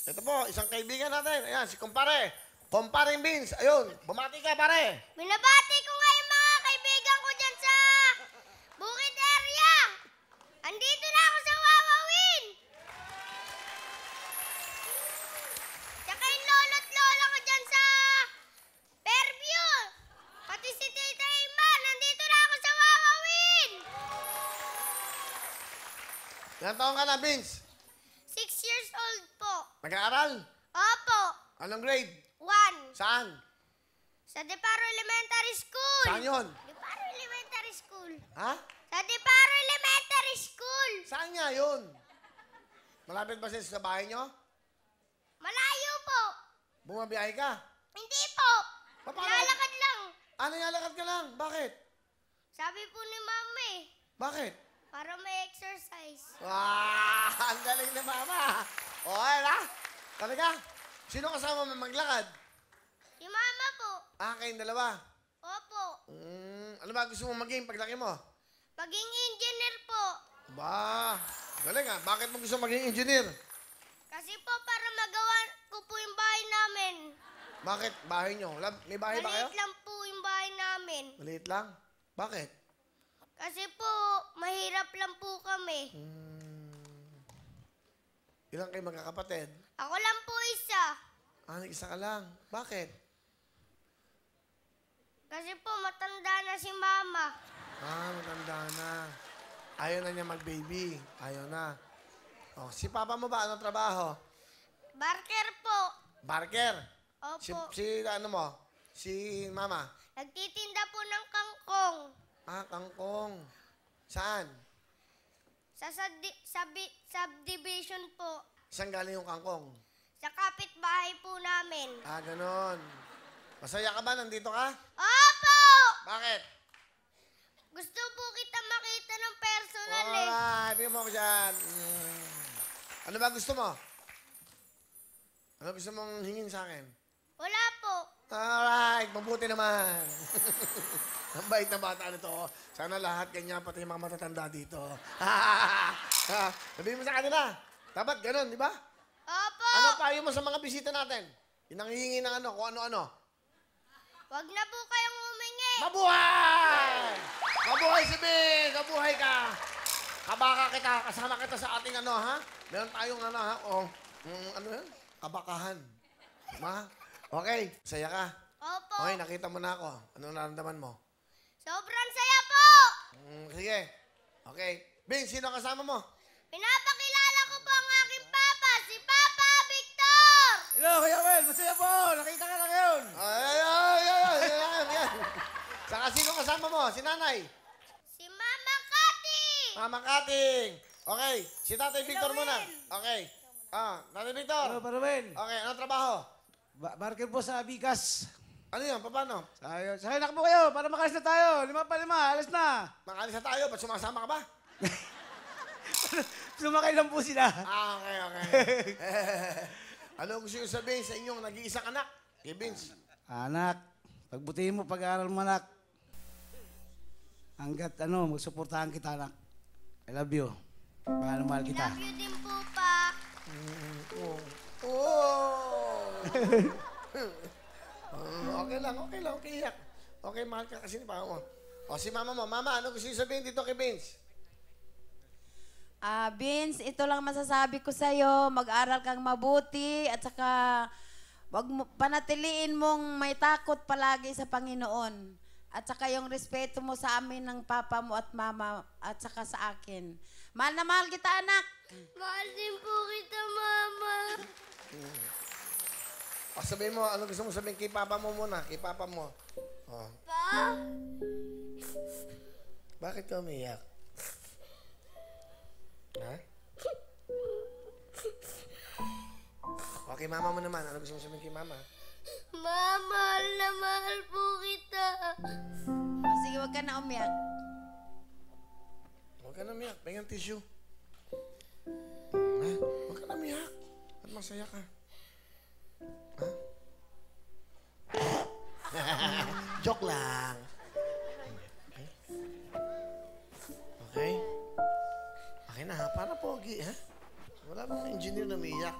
Ito po, isang kaibigan natin. Ayan, si kumpare. Kumparing Vince. Ayun, bumati ka, pare. Binabati ko nga yung mga kaibigan ko dyan sa Bukid area. Andito na ako sa Wawawin. Tsaka yung lolo't lola ko dyan sa Fairview. Pati si Tita Ima, nandito na ako sa Wawawin. Ilang taon ka na, Vince? 6 years old po. Nag-aaral? Opo. Anong grade? 1. Saan? Sa Deparo Elementary School. Saan yun? Deparo Elementary School. Ha? Sa Deparo Elementary School. Saan nga yun? Malapit ba siya sa bahay nyo? Malayo po. Bumabiyahe ka? Hindi po. Paano? Lalakad lang. Ano, lalakad ka lang? Bakit? Sabi po ni Mama eh. Bakit? Para may exercise. Ang galing na mama. O, na? Talaga? Sino kasama mo maglakad? Si Mama po. Kayong dalawa. Opo. Ano ba gusto mo maging paglaki mo? Maging engineer po. Ba, galing ah. Bakit mo gusto maging engineer? Kasi po para magawa ko po yung bahay namin. Bakit? Bahay nyo? May bahay ba kayo? Maliit lang po yung bahay namin. Maliit lang? Bakit? Kasi po, mahirap lang po kami. Ilang kayo magkakapatid? Ako lang po isa. Isa ka lang. Bakit? Kasi po, matanda na si Mama. Matanda na. Ayaw na niya mag-baby. Ayaw na. Oh, si papa mo ba? Anong trabaho? Barker po. Barker? Opo. Si ano mo? Si mama? Nagtitinda po ng kangkong. Kangkong. Saan? Sa subdivision po. Saan galing yung kangkong? Sa kapitbahay po namin. Ganon. Masaya ka ba? Nandito ka? Opo! Bakit? Gusto po kita makita ng personal eh. Alright, bigyan mo ko dyan. Ano ba gusto mo? Ano gusto mong hingin sa akin? Wala po. Alright, mabuti naman. Ang bait na bata nito. Sana lahat ganyan, pati yung mga matatanda dito. Sabihin mo sa kanila. Dapat ganun, di ba? Opo. Ano payo mo sa mga bisita natin? Yung nanghihingi ng ano, kung ano-ano. Wag na po kayong humingi. Mabuhay! Mabuhay si Bin! Mabuhay ka! Kabaka kita, kasama kita sa ating ano, ha? Meron tayong ano, ha? Ano yan? Kabakahan. Ma? Okay, saya ka. Opo. Okay, nakita mo na ako. Anong nararamdaman mo? Sobrang saya po. Sige. Okay. Bin, sino kasama mo? Pinapakilala ko po ang aking papa, si Papa Victor. Hello, Kuya Well. Masaya po. Nakita ka na ngayon. Yan. Saka sino kasama mo? Si nanay? Si Mama Kati. Mama Kating. Okay. Si Tatay Victor Will. muna. Okay. Tatay Victor. Hello, Paruel. Okay, anong trabaho? Barker po sa Bigas. Ano yun? Paano? Sakay na po kayo para makalis na tayo. 5 pa 5. Alis na. Makalis na tayo. Ba't sumasama ka ba? Sumakay lang po sila. Okay. Ano gusto nyo sabihin sa inyong nag-iisang anak? Kay Vince. Anak, pagbutihin mo pag-aaral mo, anak. Hanggat magsuportahan kita, anak. I love you. Mahal kita. Love you din po, Pa. Okay lang. Iyak. Okay, mahal ka kasi ni Papa mo. O, si Mama mo. Mama, ano gusto nyo sabihin dito kay Vince? Vince, ito lang masasabi ko sa'yo, mag-aral kang mabuti at saka panatiliin mong may takot palagi sa Panginoon. At saka yung respeto mo sa amin ng papa mo at mama at saka sa akin. Mahal na mahal kita, anak. Mahal din po kita, Mama. Sabihin mo, ano gusto mo sabihin kay Papa mo muna? Kay Papa mo. Pa? Bakit ka umiyak? Ha? Okay, Mama mo naman. Ano gusto mo sabihin kay Mama? Mahal na mahal po kita. Sige, wag ka na umiyak. Huwag ka na umiyak. Pengang tissue. Ha? Huwag ka na umiyak. At masaya ka. Ha? Joke lang. Okay? Okay na ha? Para pogi, ha? Wala bang engineer na umiyak.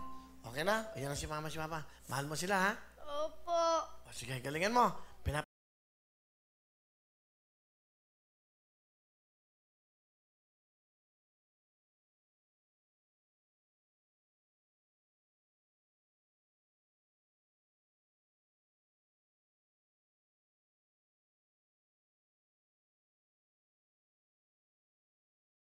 Okay na? Ayan na si mama, si papa. Mahal mo sila, ha? Opo. O, sige, galingan mo.